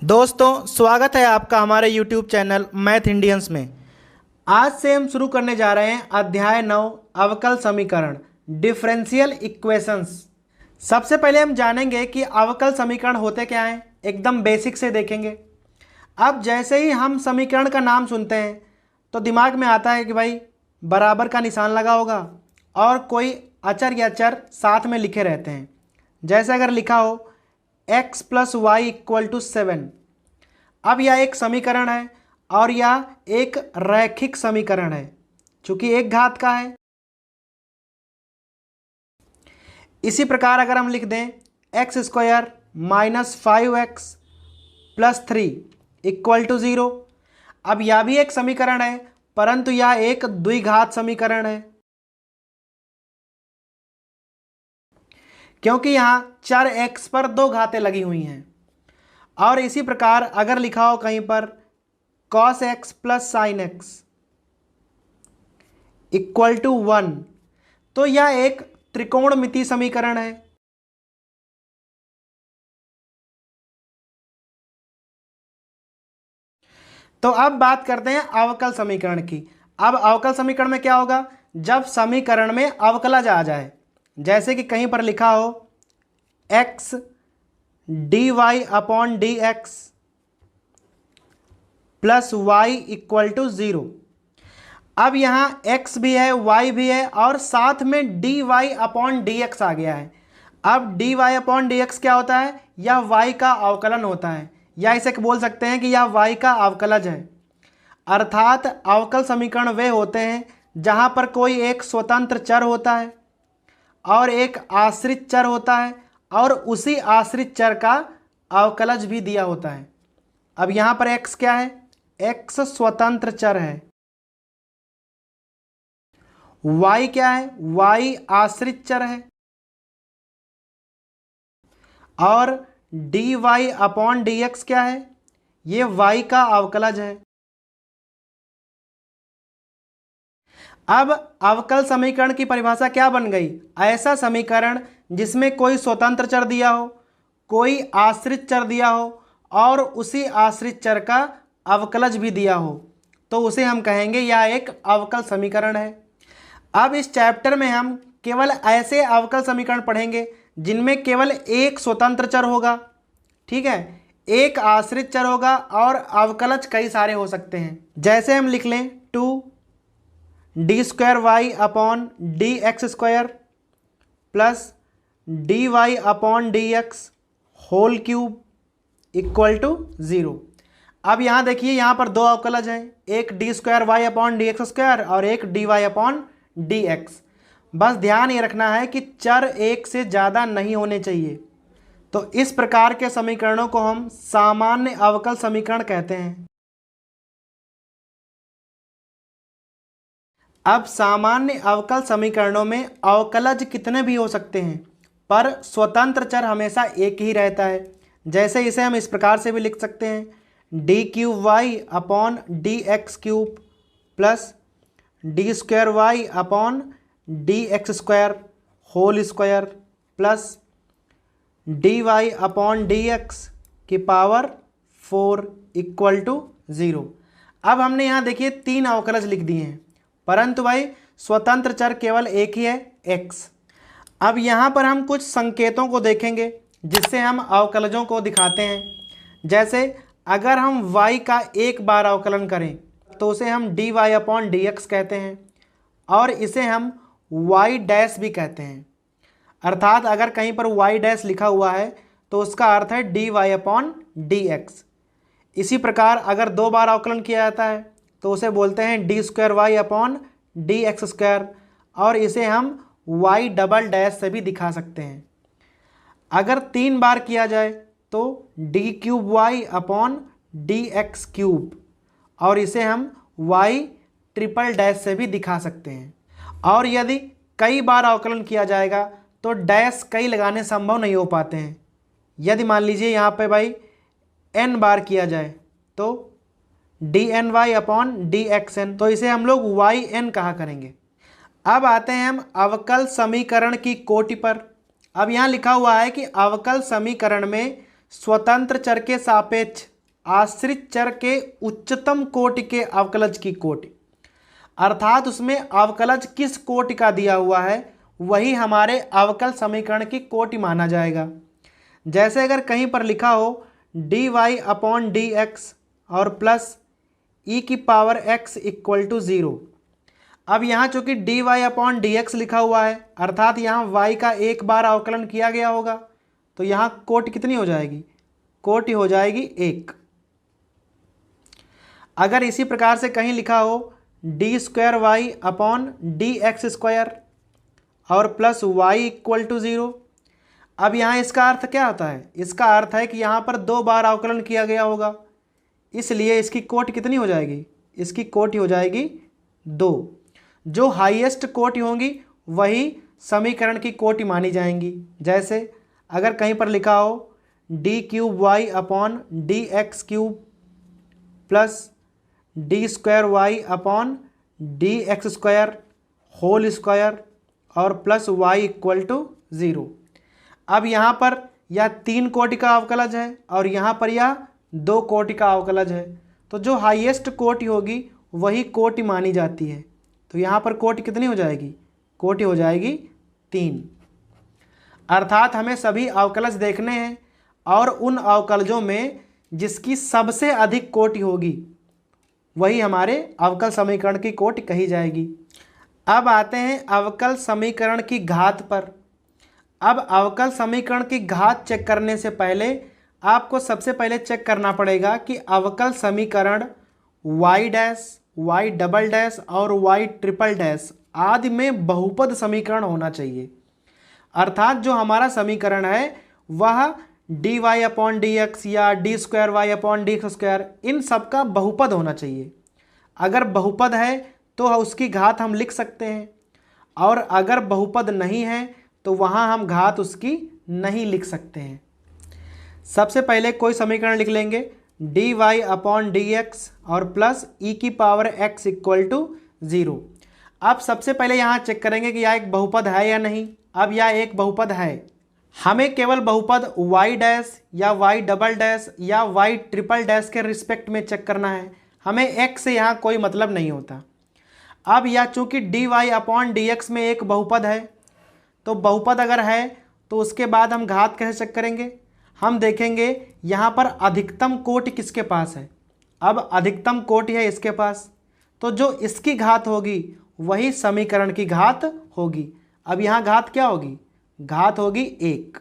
दोस्तों स्वागत है आपका हमारे YouTube चैनल मैथ इंडियंस में। आज से हम शुरू करने जा रहे हैं अध्याय 9 अवकल समीकरण डिफरेंशियल इक्वेशंस। सबसे पहले हम जानेंगे कि अवकल समीकरण होते क्या हैं, एकदम बेसिक से देखेंगे। अब जैसे ही हम समीकरण का नाम सुनते हैं तो दिमाग में आता है कि भाई बराबर का निशान लगा होगा और कोई अचर या चर साथ में लिखे रहते हैं। जैसे अगर लिखा हो x + y = 7। अब यह एक समीकरण है और यह एक रैखिक समीकरण है चूंकि एक घात का है। इसी प्रकार अगर हम लिख दें x² - 5x + 3 = 0। अब यह भी एक समीकरण है परंतु यह एक द्विघात समीकरण है क्योंकि यहाँ चर x पर दो घातें लगी हुई हैं। और इसी प्रकार अगर लिखा हो कहीं पर cos x + sin x = 1 तो यह एक त्रिकोणमितीय समीकरण है। तो अब बात करते हैं अवकल समीकरण की। अब अवकल समीकरण में क्या होगा, जब समीकरण में अवकलज आ जाए, जैसे कि कहीं पर लिखा हो x dy/dx + y = 0। अब यहाँ x भी है y भी है और साथ में dy/dx आ गया है। अब dy/dx क्या होता है, यह y का अवकलन होता है या इसे बोल सकते हैं कि यह y का अवकलज है। अर्थात अवकल समीकरण वे होते हैं जहाँ पर कोई एक स्वतंत्र चर होता है और एक आश्रित चर होता है और उसी आश्रित चर का अवकलज भी दिया होता है। अब यहाँ पर x क्या है, x स्वतंत्र चर है। y क्या है, y आश्रित चर है। और dy/dx क्या है, ये y का अवकलज है। अब अवकल समीकरण की परिभाषा क्या बन गई, ऐसा समीकरण जिसमें कोई स्वतंत्र चर दिया हो, कोई आश्रित चर दिया हो और उसी आश्रित चर का अवकलज भी दिया हो, तो उसे हम कहेंगे यह एक अवकल समीकरण है। अब इस चैप्टर में हम केवल ऐसे अवकल समीकरण पढ़ेंगे जिनमें केवल एक स्वतंत्र चर होगा, ठीक है, एक आश्रित चर होगा और अवकलज कई सारे हो सकते हैं। जैसे हम लिख लें 2d² + dy/dx होल क्यूब = 0। अब यहाँ देखिए, यहाँ पर दो अवकलज हैं, एक d²y/dx² और एक dy/dx। बस ध्यान ये रखना है कि चर एक से ज़्यादा नहीं होने चाहिए। तो इस प्रकार के समीकरणों को हम सामान्य अवकल समीकरण कहते हैं। अब सामान्य अवकल समीकरणों में अवकलज कितने भी हो सकते हैं पर स्वतंत्र चर हमेशा एक ही रहता है। जैसे इसे हम इस प्रकार से भी लिख सकते हैं d³ + d²y/dx² whole square + dy/dx की पावर 4 = 0। अब हमने यहाँ देखिए तीन अवकलज लिख दिए हैं परंतु भाई स्वतंत्र चर केवल एक ही है, x। अब यहाँ पर हम कुछ संकेतों को देखेंगे जिससे हम अवकलजों को दिखाते हैं। जैसे अगर हम y का एक बार अवकलन करें तो उसे हम dy/dx कहते हैं और इसे हम y' भी कहते हैं। अर्थात अगर कहीं पर y' लिखा हुआ है तो उसका अर्थ है dy/dx। इसी प्रकार अगर दो बार अवकलन किया जाता है तो उसे बोलते हैं d²y/dx² और इसे हम y" से भी दिखा सकते हैं। अगर तीन बार किया जाए तो d³ और इसे हम y" से भी दिखा सकते हैं। और यदि कई बार अवकलन किया जाएगा तो डैश कई लगाने संभव नहीं हो पाते हैं। यदि मान लीजिए यहाँ पे भाई n बार किया जाए तो dny/dxn, तो इसे हम लोग yn कहा करेंगे। अब आते हैं हम अवकल समीकरण की कोटि पर। अब यहाँ लिखा हुआ है कि अवकल समीकरण में स्वतंत्र चर के सापेक्ष आश्रित चर के उच्चतम कोटि के अवकलज की कोटि, अर्थात उसमें अवकलज किस कोटि का दिया हुआ है वही हमारे अवकल समीकरण की कोटि माना जाएगा। जैसे अगर कहीं पर लिखा हो dy अपॉन डी एक्स और प्लस ई की पावर x इक्वल टू 0। अब यहाँ चूंकि dy अपॉन डी एक्स लिखा हुआ है अर्थात यहाँ y का एक बार अवकलन किया गया होगा, तो यहाँ कोटि कितनी हो जाएगी? कोटि हो जाएगी 1। अगर इसी प्रकार से कहीं लिखा हो d square Y upon D x square और प्लस वाई इक्वल टू 0। अब यहाँ इसका अर्थ क्या होता है? इसका अर्थ है कि यहाँ पर 2 बार अवकलन किया गया होगा, इसलिए इसकी कोटि कितनी हो जाएगी? इसकी कोटि हो जाएगी 2। जो हाईएस्ट कोटि होंगी वही समीकरण की कोटि मानी जाएंगी। जैसे अगर कहीं पर लिखा हो d cube Y upon D x cube plus d square Y upon D x square whole square और प्लस वाई इक्वल टू 0। अब यहाँ पर यह 3 कोटि का अवकलज है और यहाँ पर यह 2 कोटि का अवकलज है, तो जो हाईएस्ट कोटि होगी वही कोटि मानी जाती है। तो यहाँ पर कोटि कितनी हो जाएगी? कोटि हो जाएगी 3। अर्थात हमें सभी अवकलज देखने हैं और उन अवकलजों में जिसकी सबसे अधिक कोटि होगी वही हमारे अवकल समीकरण की कोटि कही जाएगी। अब आते हैं अवकल समीकरण की घात पर। अब अवकल समीकरण की घात चेक करने से पहले आपको सबसे पहले चेक करना पड़ेगा कि अवकल समीकरण y dash, y double dash और y ट्रिपल डैश आदि में बहुपद समीकरण होना चाहिए। अर्थात जो हमारा समीकरण है वह D Y upon D X या D square Y upon D x square इन सब का बहुपद होना चाहिए। अगर बहुपद है तो उसकी घात हम लिख सकते हैं, और अगर बहुपद नहीं है तो वहाँ हम घात उसकी नहीं लिख सकते हैं। सबसे पहले कोई समीकरण लिख लेंगे d Y upon D x और प्लस ई की पावर x इक्वल टू 0। अब सबसे पहले यहाँ चेक करेंगे कि यह एक बहुपद है या नहीं। अब यह एक बहुपद है। हमें केवल बहुपद y डैश या y डबल डैश या y ट्रिपल डैश के रिस्पेक्ट में चेक करना है, हमें x से यहाँ कोई मतलब नहीं होता। अब यह चूँकि d Y upon D x में एक बहुपद है, तो बहुपद अगर है तो उसके बाद हम घात कैसे चेक करेंगे? हम देखेंगे यहाँ पर अधिकतम कोटि किसके पास है। अब अधिकतम कोटि है इसके पास, तो जो इसकी घात होगी वही समीकरण की घात होगी। अब यहाँ घात क्या होगी? घात होगी 1,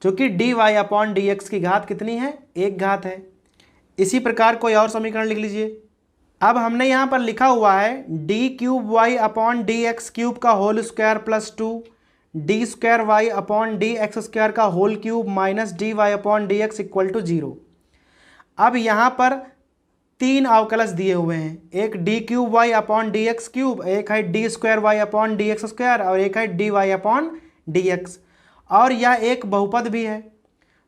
क्योंकि d Y upon D x की घात कितनी है? 1 घात है। इसी प्रकार कोई और समीकरण लिख लीजिए। अब हमने यहाँ पर लिखा हुआ है D cube Y upon D x cube का whole square plus 2 D square Y upon D x square का whole cube minus D Y upon D x equal to 0। अब यहाँ पर 3 अवकलज दिए हुए हैं, एक d cube Y upon D x cube, एक है D square Y upon D x square और एक है d Y upon D x, और यह एक बहुपद भी है।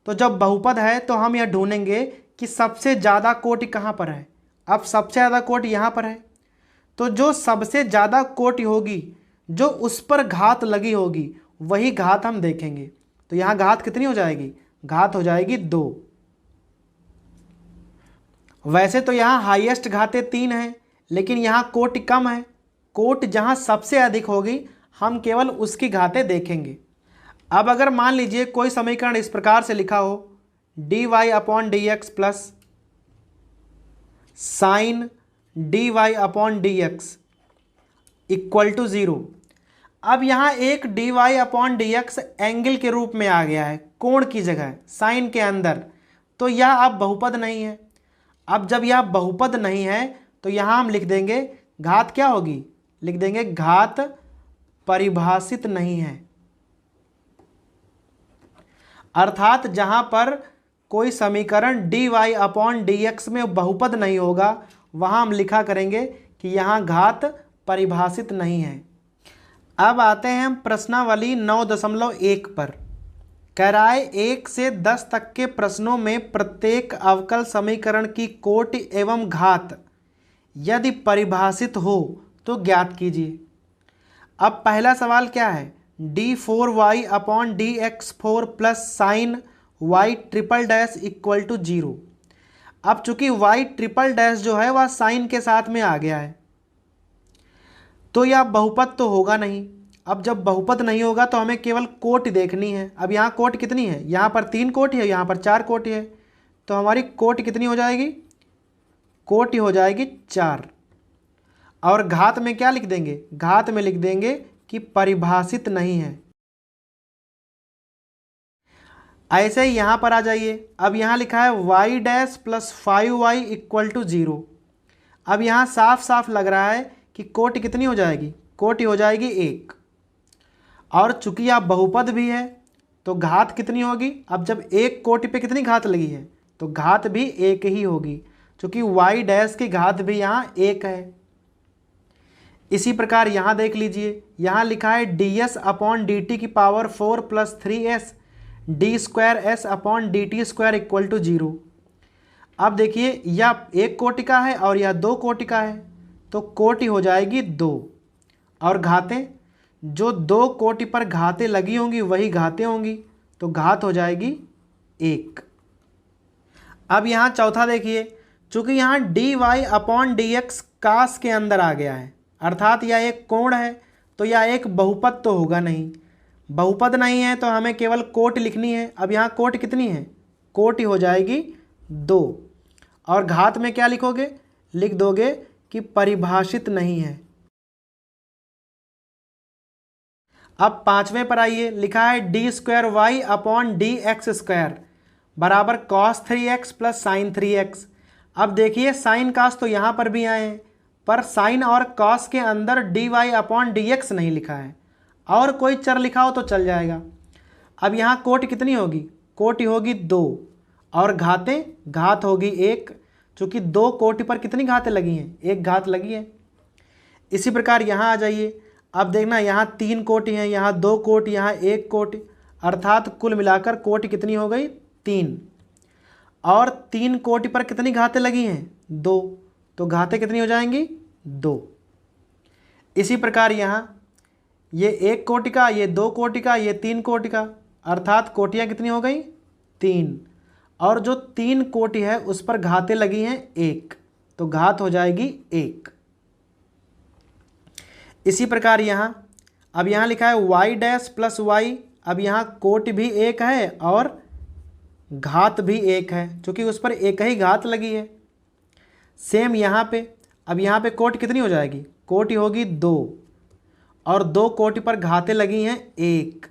तो जब बहुपद है तो हम यह ढूंढेंगे कि सबसे ज़्यादा कोटि कहाँ पर है। अब सबसे ज़्यादा कोटि यहाँ पर है, तो जो सबसे ज़्यादा कोटि होगी जो उस पर घात लगी होगी वही घात हम देखेंगे। तो यहाँ घात कितनी हो जाएगी? घात हो जाएगी 2। वैसे तो यहाँ हाईएस्ट घातें 3 हैं, लेकिन यहाँ कोटि कम है। कोटि जहाँ सबसे अधिक होगी हम केवल उसकी घातें देखेंगे। अब अगर मान लीजिए कोई समीकरण इस प्रकार से लिखा हो d Y upon D x plus sine d Y upon D x equal to 0। अब यहाँ एक d Y upon D x angle के रूप में आ गया है, कोण की जगह साइन के अंदर, तो यह अब बहुपद नहीं है। अब जब यह बहुपद नहीं है तो यहाँ हम लिख देंगे घात क्या होगी? लिख देंगे घात परिभाषित नहीं है। अर्थात जहाँ पर कोई समीकरण d Y upon D x में बहुपद नहीं होगा वहाँ हम लिखा करेंगे कि यहाँ घात परिभाषित नहीं है। अब आते हैं हम प्रश्नावली 9.1 पर। कह रहा है 1 से 10 तक के प्रश्नों में प्रत्येक अवकल समीकरण की कोटि एवं घात यदि परिभाषित हो तो ज्ञात कीजिए। अब पहला सवाल क्या है? d4y upon D x 4 plus sine y triple dash equal to 0। अब चूंकि y ट्रिपल डैश जो है वह साइन के साथ में आ गया है, तो यह बहुपद तो होगा नहीं। अब जब बहुपद नहीं होगा तो हमें केवल कोटि देखनी है। अब यहाँ कोटि कितनी है, यहाँ पर 3 कोटि है, यहाँ पर 4 कोटि है, तो हमारी कोटि कितनी हो जाएगी, कोटि हो जाएगी 4। और घात में क्या लिख देंगे, घात में लिख देंगे कि परिभाषित नहीं है। ऐसे ही यहाँ पर आ जाइए। अब यहाँ लिखा है y dash plus 5y equal to 0। अब यहाँ साफ साफ लग रहा है कि कोटि कितनी हो जाएगी, कोटि हो जाएगी 1। और चूंकि यह बहुपद भी है तो घात कितनी होगी, अब जब एक कोटि पे कितनी घात लगी है तो घात भी 1 ही होगी, चूंकि y डैश की घात भी यहाँ 1 है। इसी प्रकार यहाँ देख लीजिए, यहाँ लिखा है ds अपॉन डी टी की power 4 plus 3s d square s upon d t square equal to 0। अब देखिए यह 1 कोटि का है और यह 2 कोटि का है, तो कोटि हो जाएगी 2। और घातें, जो 2 कोटि पर घातें लगी होंगी वही घातें होंगी, तो घात हो जाएगी 1। अब यहाँ चौथा देखिए, चूँकि यहाँ D Y upon D X cos के अंदर आ गया है, अर्थात यह एक कोण है, तो यह एक बहुपद तो होगा नहीं। बहुपद नहीं है तो हमें केवल कोटि लिखनी है। अब यहाँ कोटि कितनी है, कोटि हो जाएगी 2। और घात में क्या लिखोगे, लिख दोगे कि परिभाषित नहीं है। अब पांचवें पर आइए, लिखा है D square Y upon D x square बराबर cos 3x plus sine 3x। अब देखिए साइन कास तो यहाँ पर भी आए हैं, पर साइन और कॉस के अंदर d Y upon D x नहीं लिखा है, और कोई चर लिखा हो तो चल जाएगा। अब यहाँ कोटि कितनी होगी, कोटि होगी 2। और घातें, घात होगी 1, चूँकि 2 कोटि पर कितनी घातें लगी हैं, 1 घात लगी है। इसी प्रकार यहाँ आ जाइए। अब देखना यहाँ 3 कोटि हैं, यहाँ 2 कोटि, यहाँ 1 कोटि, अर्थात कुल मिलाकर कोटि कितनी हो गई, 3। और 3 कोटि पर कितनी घातें लगी हैं, 2, तो घातें कितनी हो जाएंगी, 2। इसी प्रकार यहाँ ये 1 कोटि का, ये 2 कोटि का, ये 3 कोटि का, अर्थात कोटियाँ कितनी हो गई, 3। और जो 3 कोटि है उस पर घातें लगी हैं 1, तो घात हो जाएगी 1। इसी प्रकार यहाँ, अब यहाँ लिखा है y डैश प्लस वाई। अब यहाँ कोटि भी 1 है और घात भी 1 है, क्योंकि उस पर एक ही घात लगी है। सेम यहाँ पे, अब यहाँ पे कोटि कितनी हो जाएगी, कोटि होगी 2, और 2 कोटि पर घातें लगी हैं 1।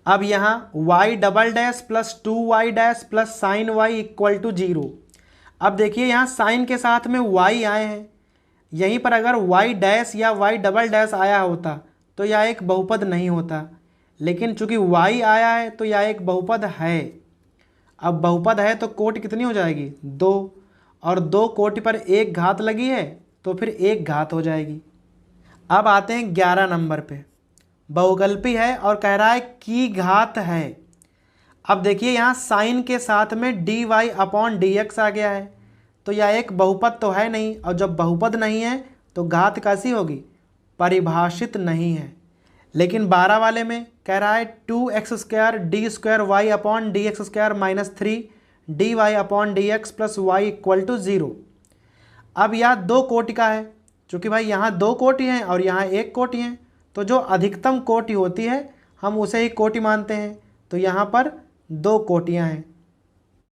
अब यहाँ y double dash plus 2y dash plus sine y equal to 0। अब देखिए यहाँ साइन के साथ में y आए हैं, यहीं पर अगर y डैश या y डबल डैश आया होता तो यह एक बहुपद नहीं होता, लेकिन चूंकि y आया है तो यह एक बहुपद है। अब बहुपद है तो कोटि कितनी हो जाएगी, 2, और 2 कोटि पर 1 घात लगी है तो फिर 1 घात हो जाएगी। अब आते हैं 11 नंबर पे, बहुकल्पी है और कह रहा है की घात है। अब देखिए यहाँ साइन के साथ में D Y upon D X आ गया है, तो यह एक बहुपद तो है नहीं, और जब बहुपद नहीं है तो घात कैसी होगी, परिभाषित नहीं है। लेकिन 12 वाले में कह रहा है 2x square d square Y upon D x square minus 3 d Y upon D x plus y equal to 0। अब यह 2 कोटि का है, चूँकि भाई यहाँ 2 कोटि हैं और यहाँ 1 कोटि हैं, तो जो अधिकतम कोटि होती है हम उसे ही कोटि मानते हैं, तो यहाँ पर 2 कोटियाँ हैं।